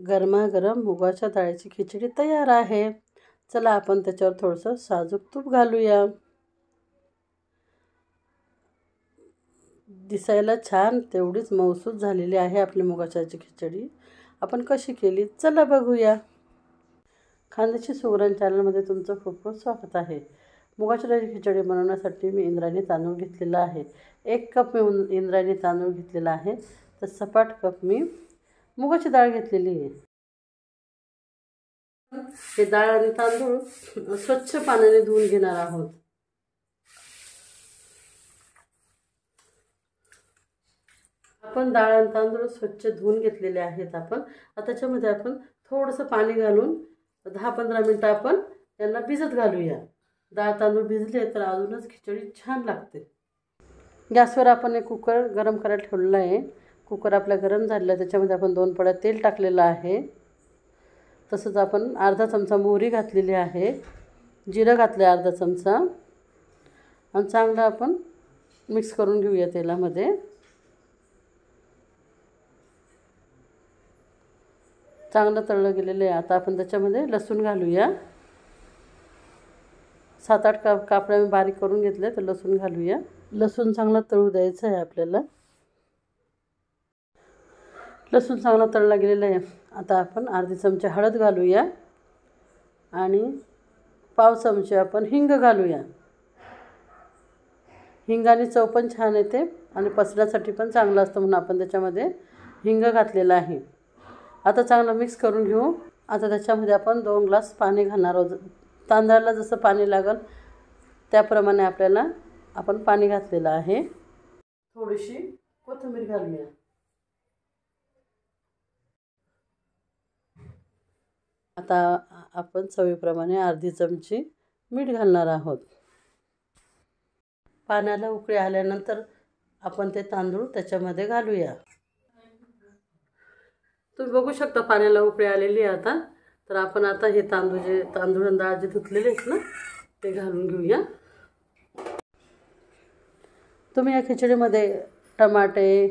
गरमागरम मुगाच्या डाळीची खिचडी तयार आहे. चला आपण त्याच्यावर थोडंसं साजूक तूप घालूया. दिसायला छान तेवढीच मऊसूत झालेली आहे आपली मुगाची खिचडी. आपण कशी केली चला बघूया. खानदेशी सुगरण चॅनलमध्ये तुमचं खूप खूप स्वागत आहे. मुगाच्या डाळीची खिचडी बनवण्यासाठी मी इंद्रायणी तांदूळ घेतलेला आहे. 1 कप मी इंद्रायणी तांदूळ घेतलेला आहे. तर सपाट कप मी मुगाची डाळ घेतलेली आहे. हे डाळ आणि तांदूळ स्वच्छ पाण्याने धुवून घेणार आहोत. आपण डाळ आणि तांदूळ स्वच्छ धुवून घेतलेले आहेत. आता त्याच्यामध्ये आपण थोडंसं पाणी घालून 10-15 मिनिटं आपण त्यांना भिजत घालूया. डाळ तांदूळ भिजले तर अजूनच खिचडी छान लागते. गॅसवर आपण एक कुकर गरम करायला ठेवलेला आहे. कुकर आपला गरम झालेला आहे. त्याच्यामध्ये आपण 2 पळ्या तेल टाकलेलं आहे. तसंच आपण अर्धा चमचा मोहरी घातलेली आहे. जिरं घातलं आहे अर्धा चमचा. आणि चांगलं आपण मिक्स करून घेऊया तेलामध्ये. चांगलं तळलं गेलेलं आहे. आता आपण त्याच्यामध्ये लसूण घालूया. 7-8 कापड्या मी बारीक करून घेतले तर लसूण घालूया. लसूण चांगला तळू द्यायचं आहे आपल्याला. लसूण चांगला तळला गेलेला आहे. आता आपण अर्धी चमचे हळद घालूया आणि पाव चमचे आपण हिंग घालूया. हिंगाने चव पण छान येते आणि पचण्यासाठी पण चांगलं असतं म्हणून आपण त्याच्यामध्ये हिंग घातलेलं आहे. आता चांगलं मिक्स करून घेऊ. आता त्याच्यामध्ये आपण 2 ग्लास पाणी घालणार आहोत. तांदळाला जसं पाणी लागेल त्याप्रमाणे आपण पाणी घातलेलं आहे. थोडीशी कोथिंबीर घालूया. आता आपण चवीप्रमाणे अर्धी चमची मीठ घालणार आहोत. पाण्याला उकळी आल्यानंतर आपण ते तांदूळ त्याच्यामध्ये घालूया. तुम्ही बघू शकता पाण्याला उकळी आलेली आहे आता. तर आपण आता हे तांदूळ आणि डाळ जे धुतलेले आहेत ना ते घालून घेऊया. तुम्ही या खिचडीमध्ये टमाटे,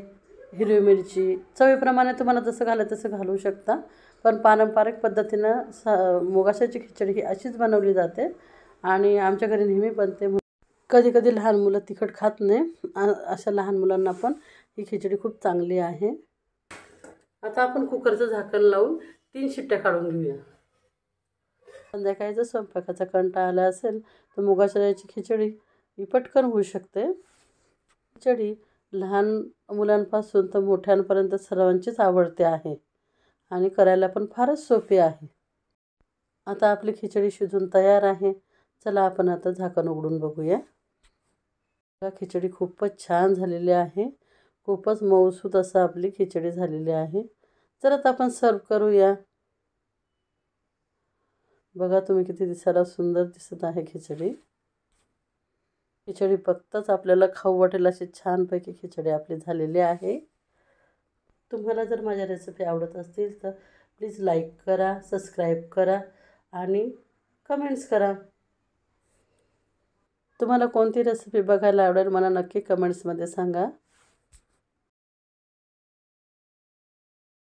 हिरवी मिरची चवीप्रमाणे तुम्हाला जसं घालायचं तसं घालू शकता. पण पारंपरिक पद्धतीनं मुगाची खिचडी ही अशीच बनवली जाते आणि आमच्या घरी नेहमी बनते. कधी कधी लहान मुलं तिखट खात नाही. अशा लहान मुलांना पण ही खिचडी खूप चांगली आहे. आता आपण कुकरचं झाकण लावून 3 शिट्ट्या काढून घेऊया. संध्याकाळी जर स्वयंपाकाचा कंटाळा आला असेल तर मुगाच्या डाळीची खिचडी ही पटकन होऊ शकते. खिचडी लहान मुलांपासून तर मोठ्यांपर्यंत सर्वांचीच आवडते आहे आणि करायला पण फारच सोपी आहे. आता आपली खिचडी शिजून तयार आहे. चला आपण आता झाकण उघडून बघूया. खिचडी खूपच छान झालेली आहे. खूपच मऊसूत असं आपली खिचडी झालेली आहे. तर आता आपण सर्व करूया. बघा तुम्ही किती दिसायला सुंदर दिसत आहे खिचडी. खिचडी बघताच आपल्याला खाऊ वाटेल अशी छानपैकी खिचडी आपली झालेली आहे. तुम्हाला जर माझ्या रेसिपी आवडत असतील तर प्लीज लाईक करा, सबस्क्राईब करा आणि कमेंट्स करा. तुम्हाला कोणती रेसिपी बघायला आवडेल मला नक्की कमेंट्समध्ये सांगा.